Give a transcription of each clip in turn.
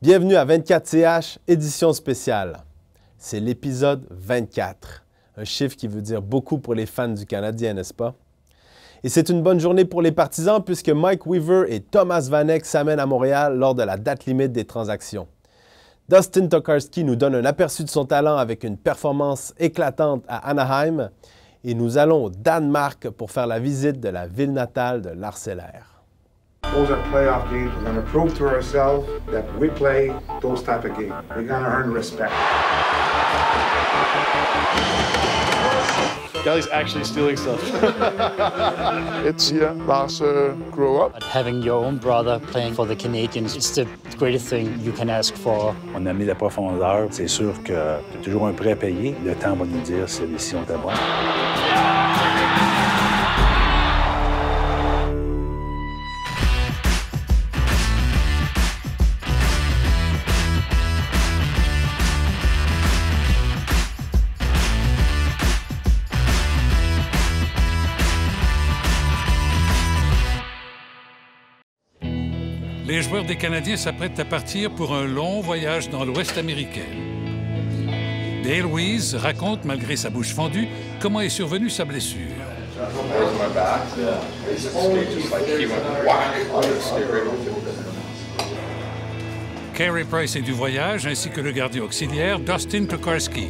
Bienvenue à 24CH, édition spéciale. C'est l'épisode 24, un chiffre qui veut dire beaucoup pour les fans du Canadien, n'est-ce pas? Et c'est une bonne journée pour les partisans puisque Mike Weaver et Thomas Vanek s'amènent à Montréal lors de la date limite des transactions. Dustin Tokarski nous donne un aperçu de son talent avec une performance éclatante à Anaheim et nous allons au Danemark pour faire la visite de la ville natale de l'Arcellaire. Those are playoff games. We're going to prove to ourselves that we play those type of games. We're going to earn respect. Galley's actually stealing stuff. It's here, Lars grew up. But having your own brother playing for the Canadiens, it's the greatest thing you can ask for. On a mis la profondeur. C'est sûr que tu as toujours un prêt à payer. Le temps va nous dire si la décision était bonne. Les joueurs des Canadiens s'apprêtent à partir pour un long voyage dans l'Ouest américain. Dale Weiss raconte, malgré sa bouche fendue, comment est survenue sa blessure. Carey Price est du voyage, ainsi que le gardien auxiliaire Dustin Tokarski.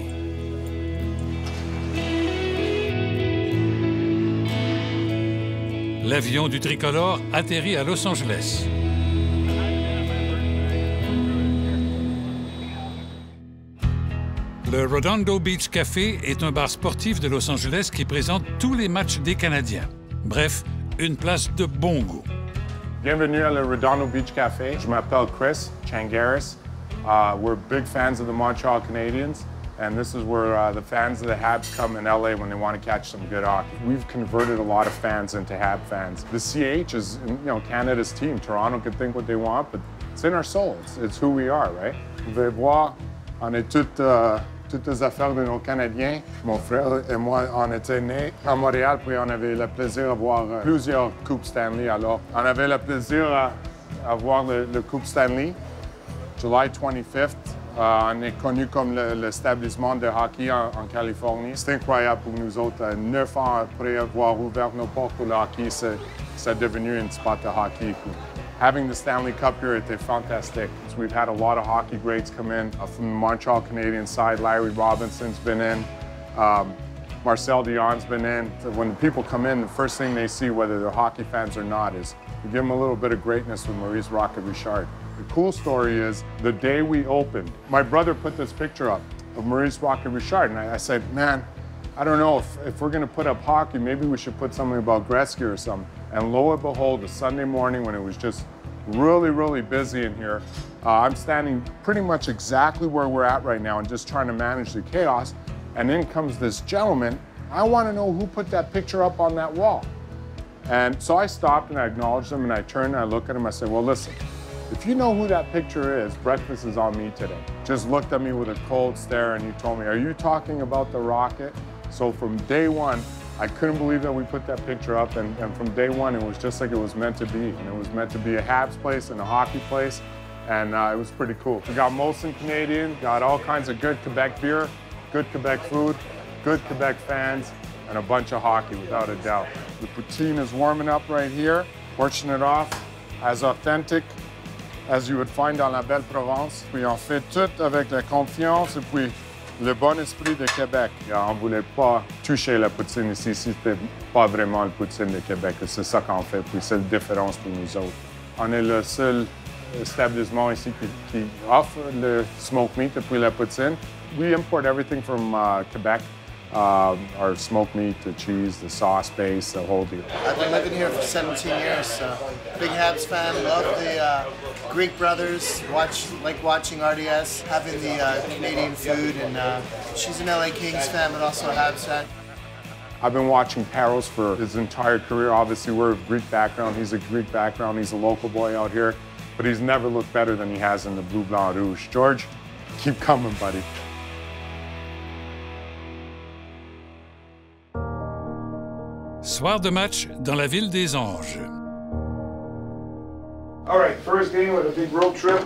L'avion du tricolore atterrit à Los Angeles. Le Redondo Beach Café est un bar sportif de Los Angeles qui présente tous les matchs des Canadiens. Bref, une place de bon goût. Bienvenue à le Redondo Beach Café. Je m'appelle Chris Changaris. We're big fans of the Montreal Canadiens, and this is where the fans of the Habs come in LA when they want to catch some good hockey. We've converted a lot of fans into Hab fans. The CH is, Canada's team. Toronto can think what they want, but it's in our soul. It's who we are, right? Vous pouvez voir, on est toutes les affaires de nos Canadiens. Mon frère et moi, on était nés à Montréal, puis on avait le plaisir de voir plusieurs Coupes Stanley. Alors, on avait le plaisir à voir le Coupe Stanley. July 25th, on est connu comme l'établissement de hockey en Californie. C'est incroyable pour nous autres. 9 ans après avoir ouvert nos portes pour le hockey, c'est devenu un spot de hockey. Having the Stanley Cup here était fantastic. So we've had a lot of hockey greats come in from the Montreal Canadiens side. Larry Robinson's been in. Marcel Dion's been in. So when the people come in, the first thing they see, whether they're hockey fans or not, is we give them a little bit of greatness with Maurice Rocket Richard. The cool story is the day we opened, my brother put this picture up of Maurice Rocket Richard, and I said, man, I don't know if we're going to put up hockey, maybe we should put something about Gretzky or something. And lo and behold, a Sunday morning when it was just really, really busy in here, I'm standing pretty much exactly where we're at right now and just trying to manage the chaos. And in comes this gentleman. I want to know who put that picture up on that wall. And so I stopped and I acknowledged him and I turned and I looked at him. I said, well, listen, if you know who that picture is, breakfast is on me today. Just looked at me with a cold stare and he told me, are you talking about the Rocket? So from day one, I couldn't believe that we put that picture up, and from day one, it was just like it was meant to be. And it was meant to be a Habs place and a hockey place, and it was pretty cool. We got Molson Canadian, got all kinds of good Quebec beer, good Quebec food, good Quebec fans, and a bunch of hockey, without a doubt. The poutine is warming up right here, portion it off, as authentic as you would find dans la belle Provence. Puis on fait tout avec la confiance, et puis le bon esprit de Québec. On ne voulait pas toucher la poutine ici si c'était pas vraiment le poutine de Québec. C'est ça qu'on fait, puis c'est la différence pour nous autres. On est le seul établissement ici qui offre le smoked meat et puis la poutine. We import everything from Quebec. Our smoked meat, the cheese, the sauce base, the whole deal. I've been living here for 17 years. Big Habs fan, love the Greek brothers, like watching RDS, having the Canadian food, and she's an LA Kings fan, but also a Habs fan. I've been watching Paros for his entire career. Obviously, we're of Greek background. He's a Greek background. He's a local boy out here, but he's never looked better than he has in the blue, blanc, rouge. George, keep coming, buddy. Soir de match dans la ville des Anges. All right, first game of a big road trip.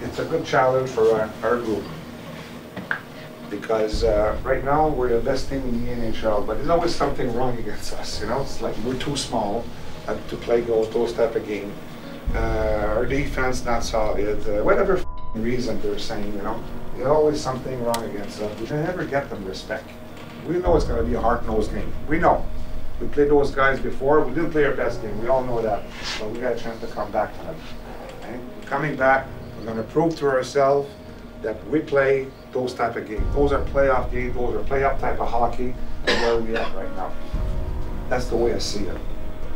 it's a good challenge for our group. Because right now we're the best team in the NHL, but there's always something wrong against us, you know? It's like we're too small to play those type of game. Our defense not solid, whatever reason they're saying, you know? There's always something wrong against us. We can never get them respect. We know it's going to be a hard-nosed game. We know. We played those guys before. We didn't play our best game. We all know that. But we got a chance to come back to them. Okay? Coming back, we're going to prove to ourselves that we play those type of games. Those are playoff games. Those are playoff type of hockey. And where we at right now. That's the way I see it.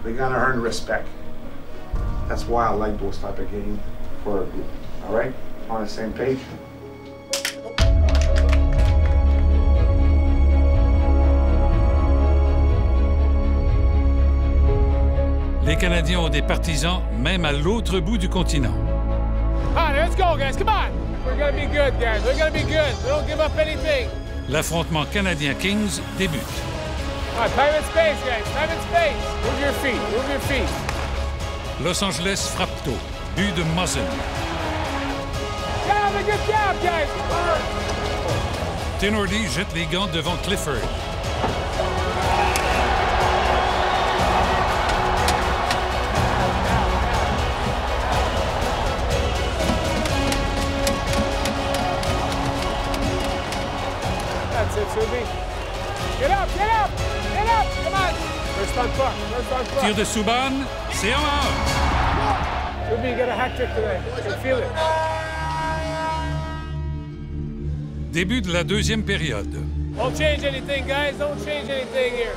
We're going to earn respect. That's why I like those type of games for our group. All right? On the same page? Les Canadiens ont des partisans même à l'autre bout du continent. All right, let's go, guys. Come on. We're gonna be good, guys. We're gonna be good. We don't give up anything. L'affrontement Canadien-Kings débute. All right, time and space, guys. Time and space. Move your feet. Move your feet. Los Angeles frappe tôt. But de Muzzin. Yeah, good job, guys. Tenordi jette les gants devant Clifford. That's it, Subi. Get up, get up, get up. Come on. First on puck, first on puck. Tir de Subban, c'est 1-1. Subi, get a hat trick today. I can feel it. Début de la deuxième période. Don't change anything, guys. Don't change anything here.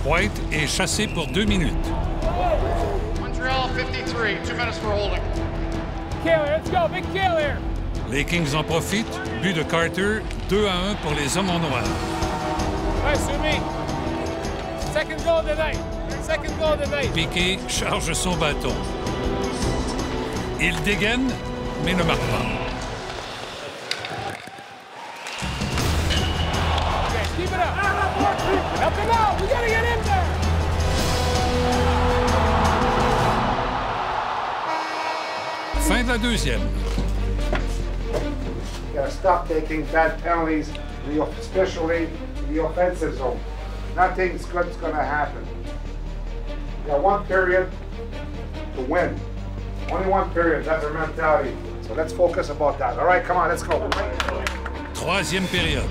White est chassé pour 2 minutes. Montreal 53, 2 minutes for holding. Kill here, let's go, big kill here. Les Kings en profitent. But de Carter, 2-1 pour les hommes en noir. Nice, Subi. Second goal tonight. Second goal tonight. Piquet charge son bâton. Il dégaine, mais ne marque pas. Okay, keep it up. Help him out. We gotta get in there. Fin de la deuxième. You gotta stop taking bad penalties, especially in the offensive zone. Nothing's good's gonna happen. You got one period to win. Only one period, that's our mentality. So let's focus about that. All right, come on, let's go. Troisième période.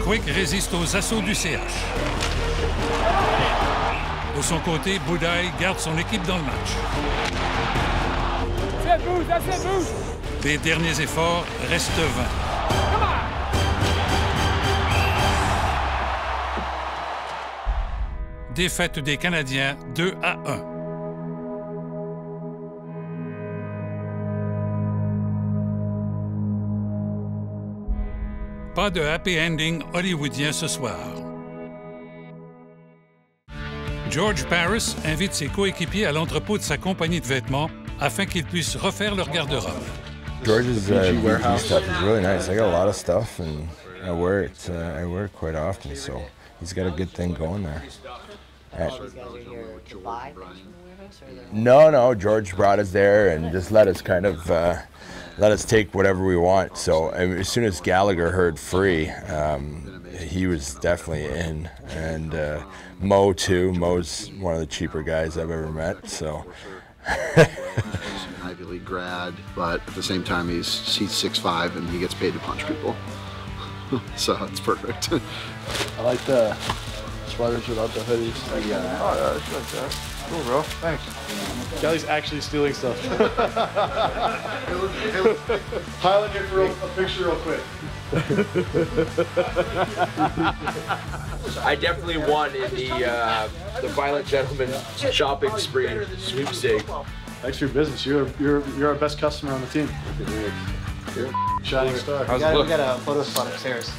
Quick résiste aux assauts du CH. De son côté, Boudaille garde son équipe dans le match. That's it, Booth. That's it, Booth. Les derniers efforts restent vains. Come on. Défaite des Canadiens 2-1. Pas de happy ending hollywoodien ce soir. George Paris invite ses coéquipiers à l'entrepôt de sa compagnie de vêtements afin qu'ils puissent refaire leur garde-robe. George's VG stuff is really nice. I got a lot of stuff, and I wear it. I wear it quite often, so he's got a good thing going there. No, George brought us there and just let us kind of let us take whatever we want. So I mean, as soon as Gallagher heard free, he was definitely in, and Mo too. Mo's one of the cheaper guys I've ever met. So. Ivy League grad, but at the same time he's 6'5" and he gets paid to punch people. So it's perfect. I like the sweaters without the hoodies. Yeah. Oh yeah, it's like that. Cool, bro. Thanks. Kelly's actually stealing stuff. Highlight it for a picture real quick. I definitely won in the Violent Gentleman shopping spree sweepstake. Thanks for your business. You're our best customer on the team. You're a shining star. We got a photo spot upstairs.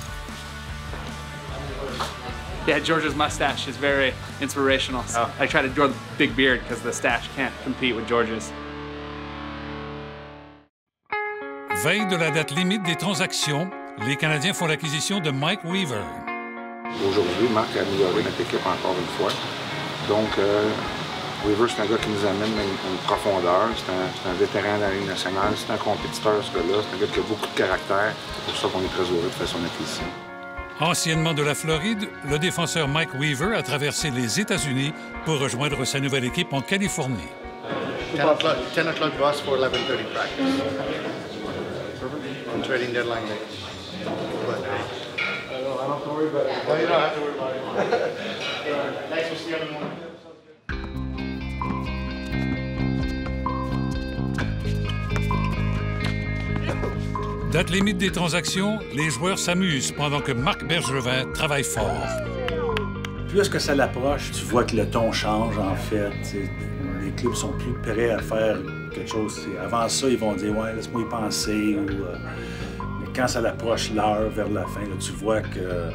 Yeah, George's mustache is very inspirational. So I try to draw the big beard because the stash can't compete with George's. Veille de la date limite des transactions, les Canadiens font l'acquisition de Mike Aujourd'hui, Marc a amélioré notre équipe encore une fois. Donc, Weaver, c'est un gars qui nous amène une profondeur. C'est un vétéran de la Ligue nationale. C'est un compétiteur, ce gars-là. C'est un gars qui a beaucoup de caractère. C'est pour ça qu'on est très heureux de faire son acquisition. Anciennement de la Floride, le défenseur Mike Weaver a traversé les États-Unis pour rejoindre sa nouvelle équipe en Californie. 10 o'clock bus for 11:30 practice. I'm trading deadline day. I don't have to worry about it. No, you don't have to worry about it. Thanks for seeing me. Date limite des transactions, les joueurs s'amusent pendant que Marc Bergevin travaille fort. Plus que ça l'approche, tu vois que le ton change, en fait. Les clubs sont plus prêts à faire quelque chose. Avant ça, ils vont dire « Ouais, laisse-moi y penser ». Mais quand ça l'approche l'heure vers la fin, là, tu vois que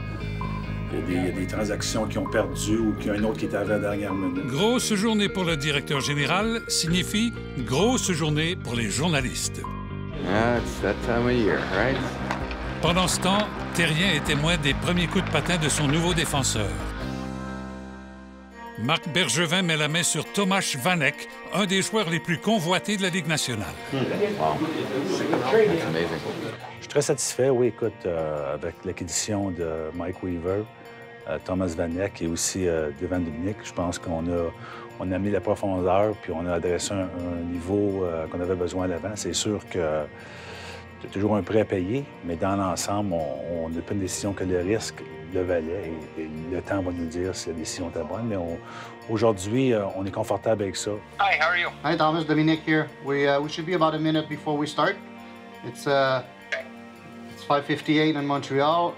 il y a des transactions qui ont perdu ou qu'il y a un autre qui est arrivé à la dernière minute. Grosse journée pour le directeur général signifie grosse journée pour les journalistes. It's that time of year, right? Pendant ce temps, Terrien est témoin des premiers coups de patin de son nouveau défenseur. Marc Bergevin met la main sur Tomáš Vanek, un des joueurs les plus convoités de la Ligue nationale. Wow. Je suis très satisfait, oui, écoute, avec l'acquisition de Mike Weaver, Tomáš Vanek et aussi Devan Dubnyk. Je pense qu'on a mis la profondeur puis on a adressé un niveau qu'on avait besoin à l'avant. C'est sûr que c'est toujours un prêt à payer, mais dans l'ensemble, on n'a pas une décision que le risque le valait et le temps va nous dire si la décision était bonne. Mais aujourd'hui, on est confortable avec ça. Hi, how are you? Hi, Thomas. Dominic here. We should be about a minute before we start. It's 5:58 in Montreal,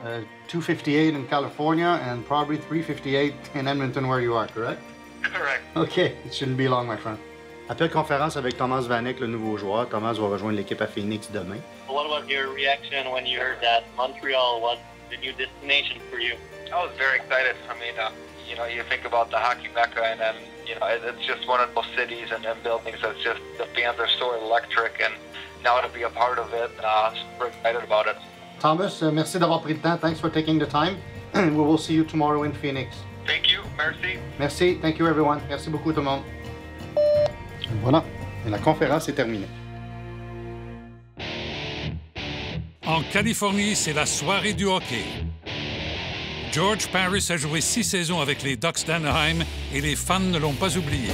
2:58 in California, and probably 3:58 in Edmonton, where you are, correct? Correct. OK. It shouldn't be long, my friend. Appel conférence avec Tomáš Vanek, le nouveau joueur. Tomáš va rejoindre l'équipe à Phoenix demain. What was your reaction when you heard that Montreal was the new destination for you? I was very excited. I mean, you know, you think about the hockey mecca, and then, you know, it's just one of those cities and buildings that's just, the fans are so electric, and now to be a part of it, super excited about it. Thomas, merci d'avoir pris le temps. Thanks for taking the time. We will see you tomorrow in Phoenix. Thank you. Merci. Merci. Thank you, everyone. Merci beaucoup, tout le monde. Voilà. Et la conférence est terminée. En Californie, c'est la soirée du hockey. George Parris a joué 6 saisons avec les Ducks d'Anaheim et les fans ne l'ont pas oublié.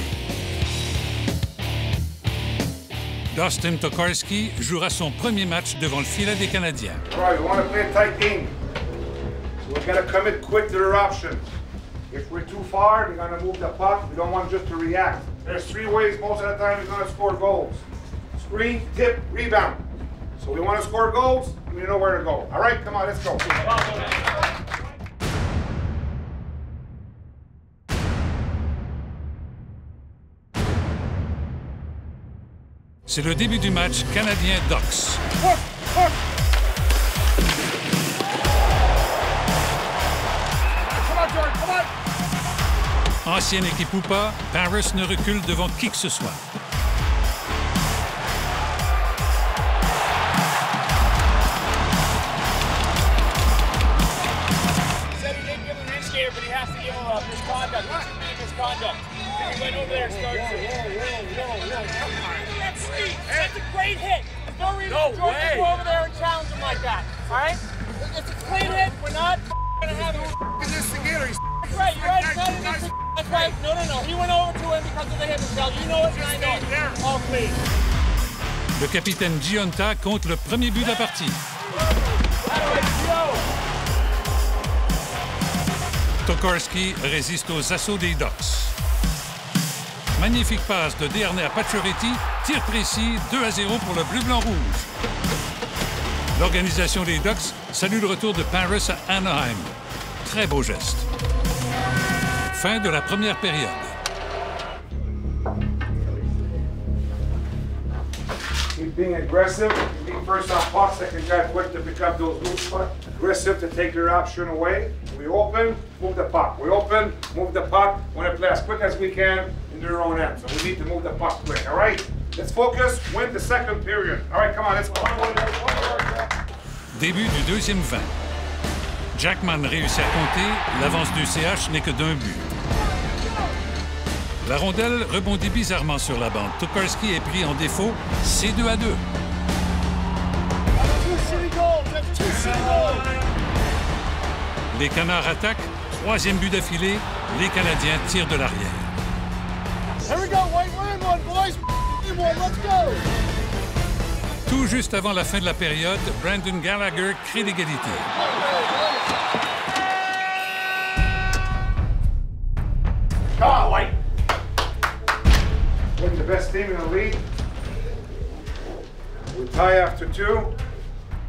Dustin Tokarski jouera son premier match devant le filet des Canadiens. All right, we want to play a tight game. So we've got to commit quick to their options. If we're too far, they're going to move the puck. We don't want just to react. There's 3 ways most of the time we're going to score goals. Screen, tip, rebound. So we want to score goals, we know where to go. All right, come on, let's go. C'est le début du match Canadien-Ducks. Ancienne équipe ou pas, Parris ne recule devant qui que ce soit. But he has to give him a misconduct. Misconduct. He went over there and started. That's a great hit. There's no reason for George to go over there and challenge him like that. All right? It's a clean hit. We're not going to have him this together. That's right. You're right. It's not in this. That's right. No. He went over to him because of the hit, Michelle. You know it and I know it. All clean. Le capitaine Gionta compte le premier but de la partie. Tokarski résiste aux assauts des Ducks. Magnifique passe de Desharnais à Pacioretty, tir précis, 2-0 pour le bleu-blanc-rouge. L'organisation des Ducks salue le retour de Parris à Anaheim. Très beau geste. Fin de la première période. Keep being aggressive, being first on pucks, second guy quick to pick up those loose pucks. Aggressive to take their option away. We open, move the puck. We open, move the puck. We want to play as quick as we can in their own end. So we need to move the puck quick, all right? Let's focus, win the second period. All right, come on, let's go. Début du deuxième 20. Jackman réussit à compter. L'avance du CH n'est que d'un but. La rondelle rebondit bizarrement sur la bande. Tokarski est pris en défaut. C'est 2-2. Les Canards attaquent. 3e but d'affilée. Les Canadiens tirent de l'arrière. Tout juste avant la fin de la période, Brandon Gallagher crée l'égalité. Go, White! We're the best team in the league. We tie after 2.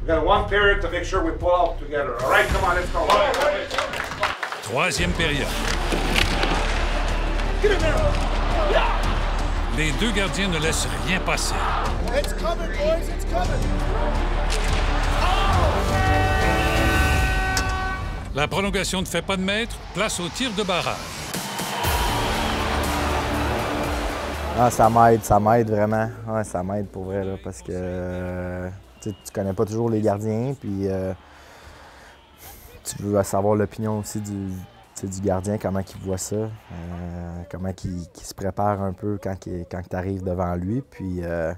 We got 1 period to make sure we pull out together. All right, come on, let's go. 3e période. Les deux gardiens ne laissent rien passer. It's coming, boys, it's coming. La prolongation ne fait pas de maître. Place au tir de barrage. Ah, ça m'aide vraiment. Ouais, ça m'aide pour vrai, là, parce que tu connais pas toujours les gardiens, puis tu veux savoir l'opinion aussi du gardien, comment il voit ça, comment il se prépare un peu quand tu arrives devant lui. Puis il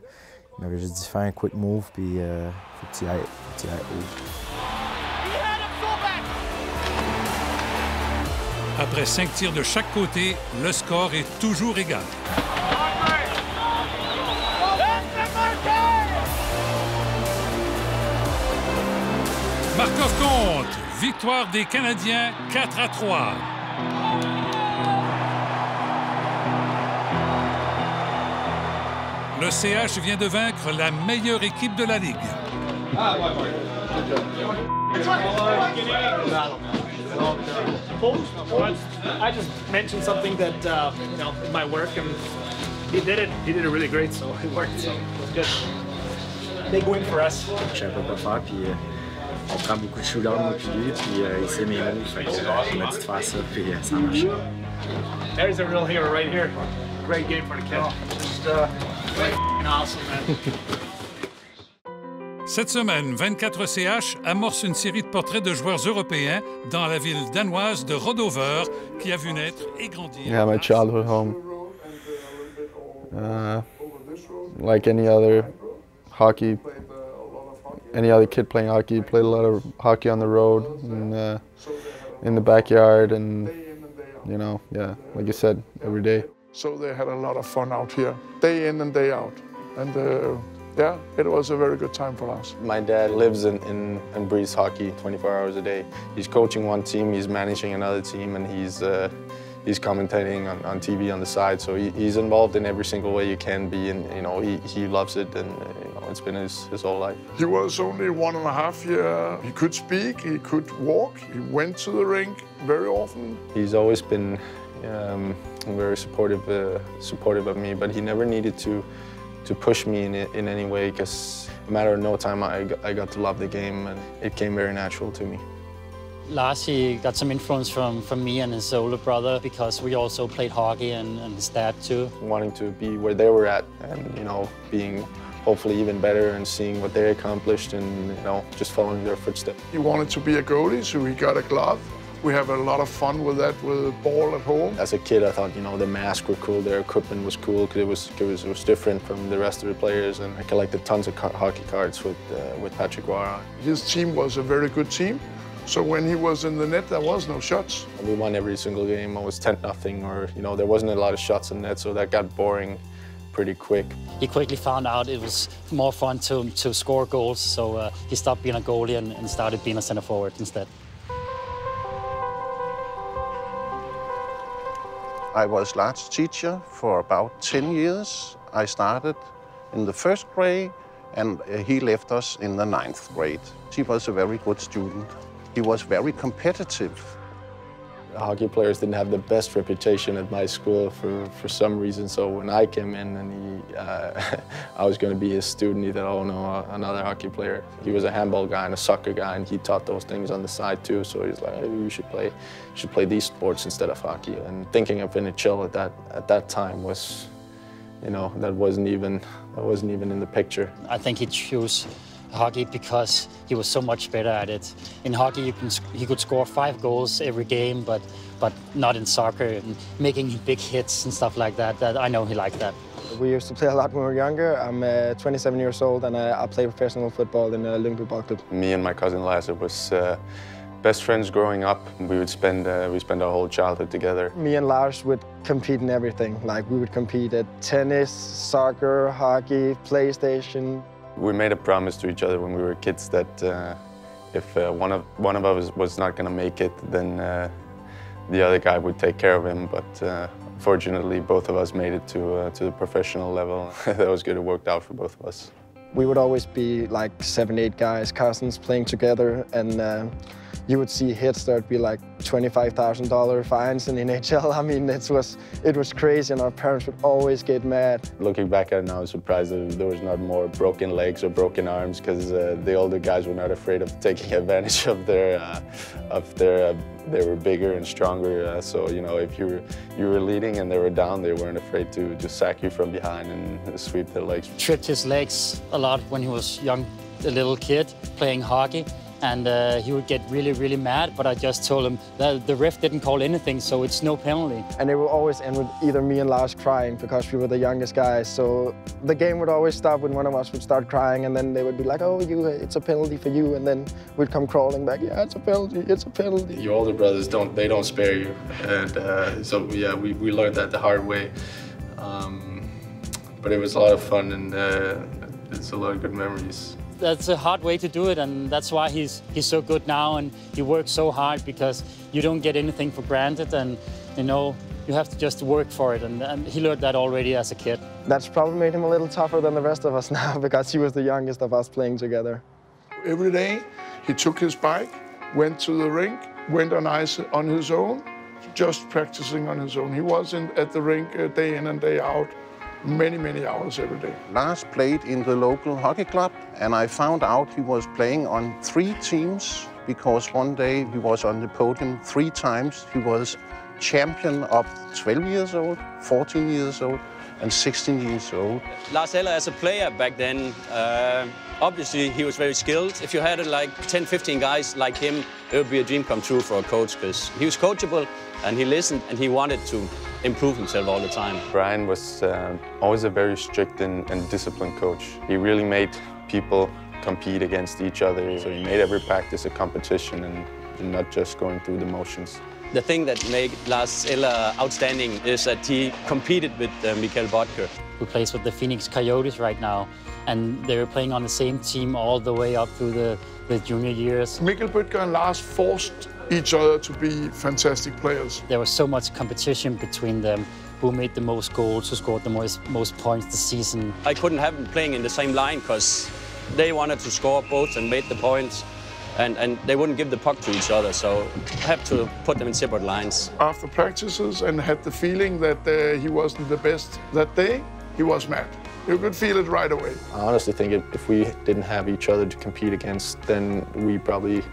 m'avait juste dit fais un quick move, puis faut que tu ailles haut. Après 5 tirs de chaque côté, le score est toujours égal. Markov compte. Victoire des Canadiens 4-3. Le CH vient de vaincre la meilleure équipe de la Ligue. I just mentioned something that you know, in my work, and he did it. He did it really great, so it worked. So it was good. Big win for us. Je savais pas quoi faire, puis on prend beaucoup de shootouts, moi puis lui, puis il sait mes mots, fait qu'on m'a dit de faire ça, puis ça marche. There's a real hero right here. Great game for the kids. Just awesome, man. Cette semaine, 24 CH amorce une série de portraits de joueurs européens dans la ville danoise de Rodover, qui a vu naître et grandir. Yeah, my childhood home. Like any other hockey, any other kid playing hockey, played a lot of hockey on the road and in the backyard, and you know, yeah, like you said, every day. So they had a lot of fun out here, day in and day out, and yeah, it was a very good time for us. My dad lives and breathes hockey 24 hours a day. He's coaching one team, he's managing another team, and he's commentating on TV on the side. So he's involved in every single way you can be, and you know he loves it, and you know it's been his whole life. He was only 1.5 years. He could speak, he could walk, he went to the rink very often. He's always been very supportive of me, but he never needed to push me in any way, because a matter of no time I got to love the game, and it came very natural to me. Lars, he got some influence from me and his older brother, because we also played hockey, and his dad too. Wanting to be where they were at, and you know, being hopefully even better, and seeing what they accomplished, and you know, just following their footsteps. He wanted to be a goalie, so he got a glove. We have a lot of fun with that, with the ball at home. As a kid, I thought, you know, the masks were cool, their equipment was cool, because it was different from the rest of the players, and I collected tons of hockey cards with Patrick Roy. His team was a very good team, so when he was in the net, there was no shots. We won every single game. I was 10-0, or you know, there wasn't a lot of shots in net, so that got boring pretty quick. He quickly found out it was more fun to score goals, so he stopped being a goalie and started being a center forward instead. I was Lars' teacher for about 10 years. I started in the 1st grade, and he left us in the 9th grade. He was a very good student. He was very competitive. Hockey players didn't have the best reputation at my school for some reason, so when I came in and I was going to be his student, he thought, oh no, another hockey player. He was a handball guy and a soccer guy, and he taught those things on the side too, so he's like, hey, you should play these sports instead of hockey. And thinking of NHL at that time was, you know, that wasn't even in the picture. I think he chose hockey because he was so much better at it. In hockey, he could score 5 goals every game, but not in soccer, and making big hits and stuff like that. I know he liked that. We used to play a lot when we were younger. I'm 27 years old and I play professional football in Lyngby Ball Club. Me and my cousin Lasse was best friends growing up. We would spend our whole childhood together. Me and Lars would compete in everything. Like we would compete at tennis, soccer, hockey, PlayStation. We made a promise to each other when we were kids that if one of us was not going to make it, then the other guy would take care of him. But fortunately, both of us made it to the professional level. That was good. It worked out for both of us. We would always be like 7, 8 guys, cousins playing together, and you would see hits that would be like $25,000 fines in the NHL. I mean, it was crazy, and our parents would always get mad. Looking back at it now, I'm surprised that there was not more broken legs or broken arms, because the older guys were not afraid of taking advantage of they were bigger and stronger. So you know, if you were leading and they were down, they weren't afraid to just sack you from behind and sweep their legs. Tripped his legs a lot when he was young, a little kid playing hockey. And he would get really, really mad, but I just told him that the ref didn't call anything, so it's no penalty. And it would always end with either me and Lars crying because we were the youngest guys. So the game would always stop when one of us would start crying, and then they would be like, oh, it's a penalty for you, and then we'd come crawling back, yeah, it's a penalty, it's a penalty. Your older brothers don't spare you, and so yeah, we learned that the hard way. But it was a lot of fun, and it's a lot of good memories. That's a hard way to do it, and that's why he's so good now, and he works so hard because you don't get anything for granted, and you know, you have to just work for it, and he learned that already as a kid. That's probably made him a little tougher than the rest of us now because he was the youngest of us playing together. Every day he took his bike, went to the rink, went on ice on his own, just practicing on his own. He was at the rink day in and day out. Many hours every day. Lars played in the local hockey club, and I found out he was playing on 3 teams because one day he was on the podium 3 times. He was champion of 12 years old, 14 years old, and 16 years old. Lars Eller, as a player back then, obviously he was very skilled. If you had like 10, 15 guys like him, it would be a dream come true for a coach because he was coachable and he listened and he wanted to improve himself all the time. Brian was always a very strict and disciplined coach. He really made people compete against each other. So he made every practice a competition and not just going through the motions. The thing that made Lars Eller outstanding is that he competed with Mikael Botker, who plays with the Phoenix Coyotes right now, and they were playing on the same team all the way up through the junior years. Mikael Botker and Lars forced each other to be fantastic players. There was so much competition between them, who made the most goals, who scored the most points this season. I couldn't have them playing in the same line because they wanted to score both and made the points, and they wouldn't give the puck to each other, so I have to put them in separate lines. After practices and had the feeling that he wasn't the best that day, he was mad. You could feel it right away. I honestly think if we didn't have each other to compete against, then we probably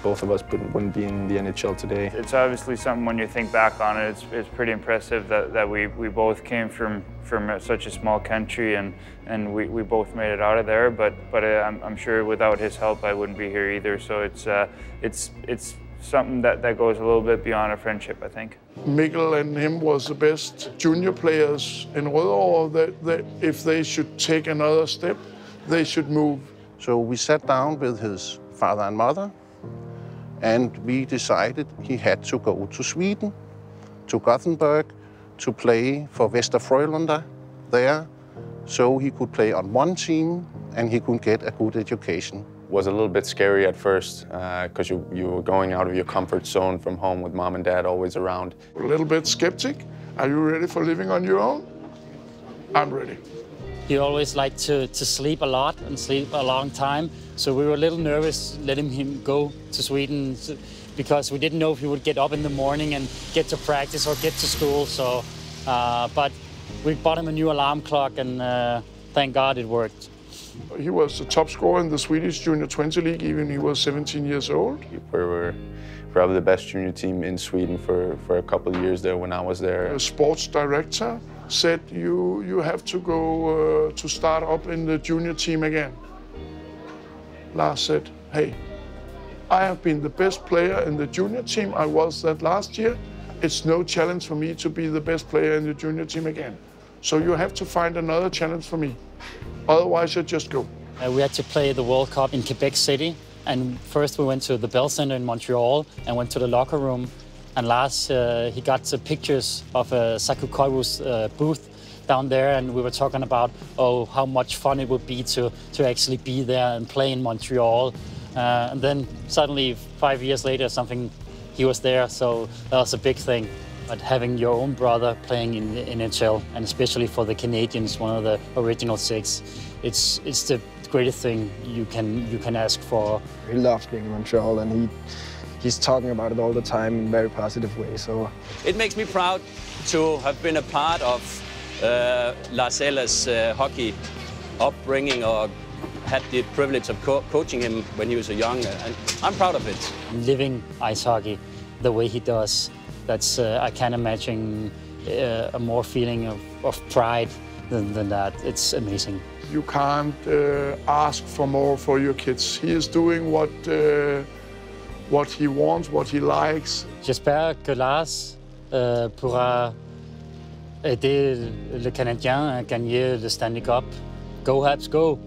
both of us wouldn't be in the NHL today. It's obviously something when you think back on it, it's pretty impressive that we both came from such a small country and we both made it out of there. But I'm sure without his help I wouldn't be here either. So it's something that goes a little bit beyond a friendship, I think. Mikkel and him was the best junior players in Rødovre. That if they should take another step, they should move. So we sat down with his father and mother, and we decided he had to go to Sweden, to Gothenburg, to play for Västerfrölunda there, so he could play on one team and he could get a good education. It was a little bit scary at first because you were going out of your comfort zone from home with mom and dad always around. A little bit skeptic. Are you ready for living on your own? I'm ready. He always liked to sleep a lot and sleep a long time, so we were a little nervous letting him go to Sweden because we didn't know if he would get up in the morning and get to practice or get to school. So, but we bought him a new alarm clock, and thank God it worked. He was the top scorer in the Swedish Junior 20 League, even he was 17 years old. We were probably the best junior team in Sweden for a couple of years there when I was there. A sports director said you have to go to start up in the junior team again. Lars said, hey, I have been the best player in the junior team. I was that last year. It's no challenge for me to be the best player in the junior team again. So you have to find another challenge for me. Otherwise, I just go. We had to play the World Cup in Quebec City. And first we went to the Bell Center in Montreal and went to the locker room. And Lars, he got pictures of Saku Koivu's booth down there, and we were talking about, oh, how much fun it would be to actually be there and play in Montreal. And then suddenly, 5 years later, he was there, so that was a big thing. But having your own brother playing in the NHL, and especially for the Canadiens, one of the original six, it's the greatest thing you can ask for. He loves being in Montreal, and he's talking about it all the time in a very positive way. So it makes me proud to have been a part of Lars Eller's hockey upbringing, or had the privilege of coaching him when he was young, and I'm proud of it. Living ice hockey the way he does, that's I can't imagine a more feeling of pride than that. It's amazing. You can't ask for more for your kids. He is doing what he wants, what he likes. J'espère que Lars pourra aider le Canadien à gagner le Stanley Cup. Go Habs, go!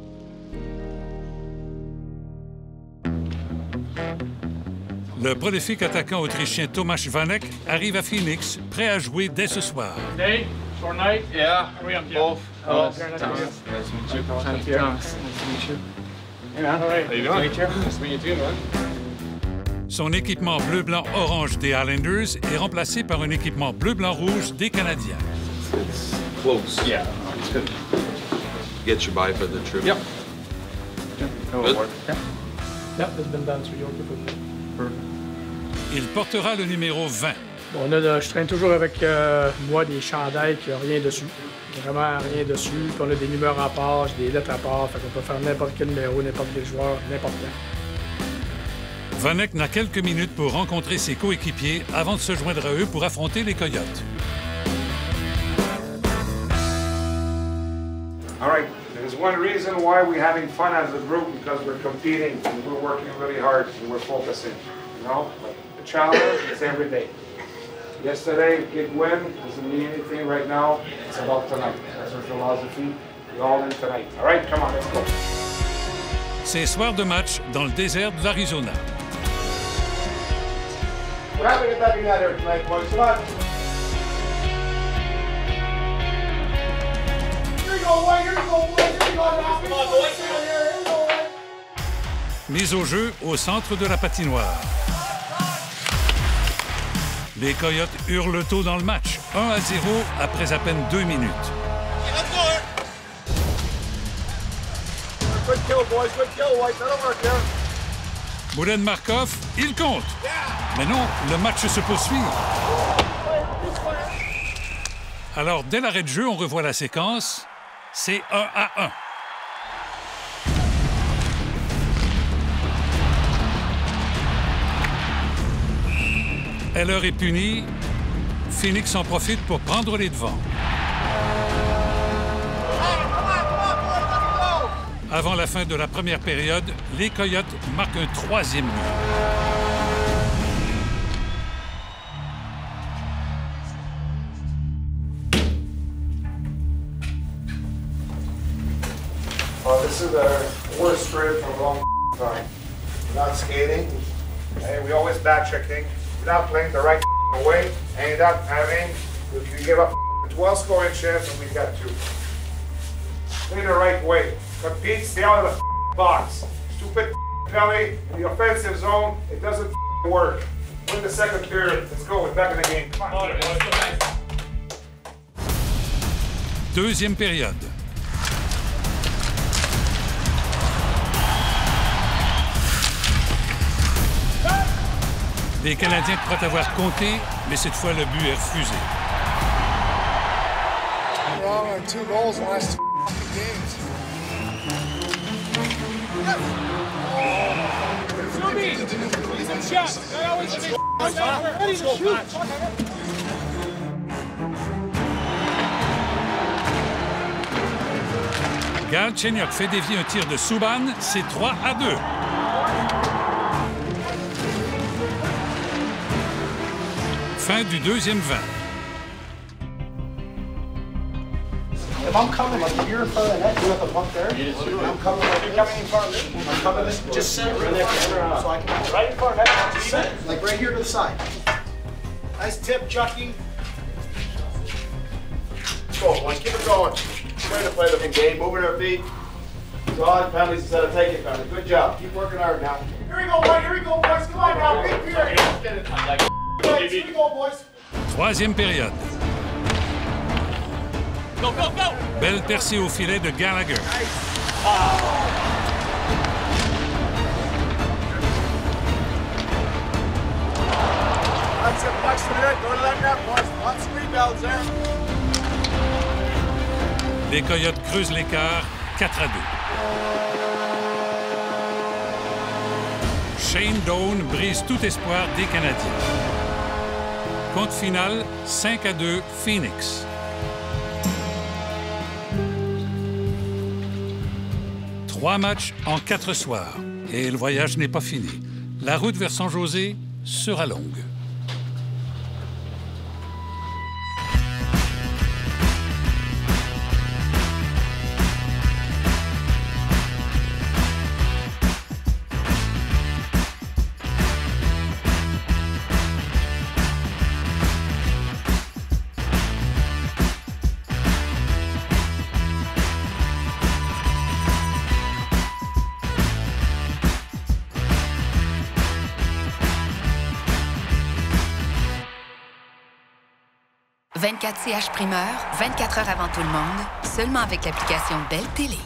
Le prolifique attaquant autrichien Tomáš Vanek arrive à Phoenix, prêt à jouer dès ce soir. Day, short night? Yeah, both. Nice to meet you. Nice to meet you. Hey man, how are you? Nice to meet you too, man. Son équipement bleu-blanc-orange des Islanders est remplacé par un équipement bleu-blanc-rouge des Canadiens. It's close. Yeah, it's good. Get you by for the trip. Yep. Good. Yep, it's been done through your perfect. Il portera le numéro 20. Bon, je traîne toujours avec moi des chandails qui n'ont rien dessus. Vraiment rien dessus. Puis on a des numéros à part, des lettres à part. Fait qu'on peut faire n'importe quel numéro, n'importe quel joueur, n'importe quand. Vanek n'a quelques minutes pour rencontrer ses coéquipiers avant de se joindre à eux pour affronter les Coyotes. All right, there's one reason why we're having fun as a group, because we're competing and we're working really hard and we're focusing, you know? But the challenge is every day. Yesterday, big win, doesn't mean anything right now. It's about tonight. That's our philosophy. We're all in tonight. All right, come on, let's go. C'est soir de match dans le désert de l'Arizona. We're happy to get back in that area tonight, boys. Come on. Here you go, boy. Here you go, boy. Here you go. Come on, boys. Here you go, boy. Mise au jeu au centre de la patinoire. Les Coyotes hurlent tôt dans le match, 1-0 après à peine 2 minutes. Good kill, boys. Good kill, boys. That'll work there. Boulen Markov, il compte. Mais non, le match se poursuit. Alors, dès l'arrêt de jeu, on revoit la séquence. C'est 1-1. Heller est puni. Phoenix en profite pour prendre les devants. Avant la fin de la première période, les Coyotes marquent un 3e but. Oh, this is the worst spread for a long time. We're not skating. Hey, we always back checking. We're not playing the right way, and you're not having. You give up 12 scoring chance, and we got 2. Play the right way. Compete, stay out of the box. Stupid penalty in the offensive zone. It doesn't work. Win the second period. Let's go. We're back in the game. Come on. Deuxième période. Les Canadiens croient avoir compté, mais cette fois, le but est refusé. Wrong on 2 goals in the last 2 games. Shoot me! He's a shot! I always say, ready to shoot! Galchenyuk fait dévier un tir de Subban, c'est 3-2. Fin du deuxième 20. If I'm coming, like if you're in front of the net, you have the puck there. I'm coming, like you're coming in front of me. I'm coming this, just set it right there, so I can right in front of that. Just set it, like right here to the side. Nice tip, Chucky. Go, boys, keep it going. Trying to play the game, moving our feet. Drawing penalties instead of taking penalties. Good job. Keep working hard now. Here we go, boys. Here we go, boys. Come on now, big period. Here we go, boys. Troisième période. Go, go, go. Belle percée au filet de Gallagher. That's it, pucks to the net. Go to that net, boys. Lots of rebounds there. Les Coyotes creusent l'écart, 4-2. Shane Doan brise tout espoir des Canadiens. Compte final, 5-2 Phoenix. 3 matchs en 4 soirs. Et le voyage n'est pas fini. La route vers San José sera longue. CH Primeur, 24 heures avant tout le monde, seulement avec l'application Belle Télé.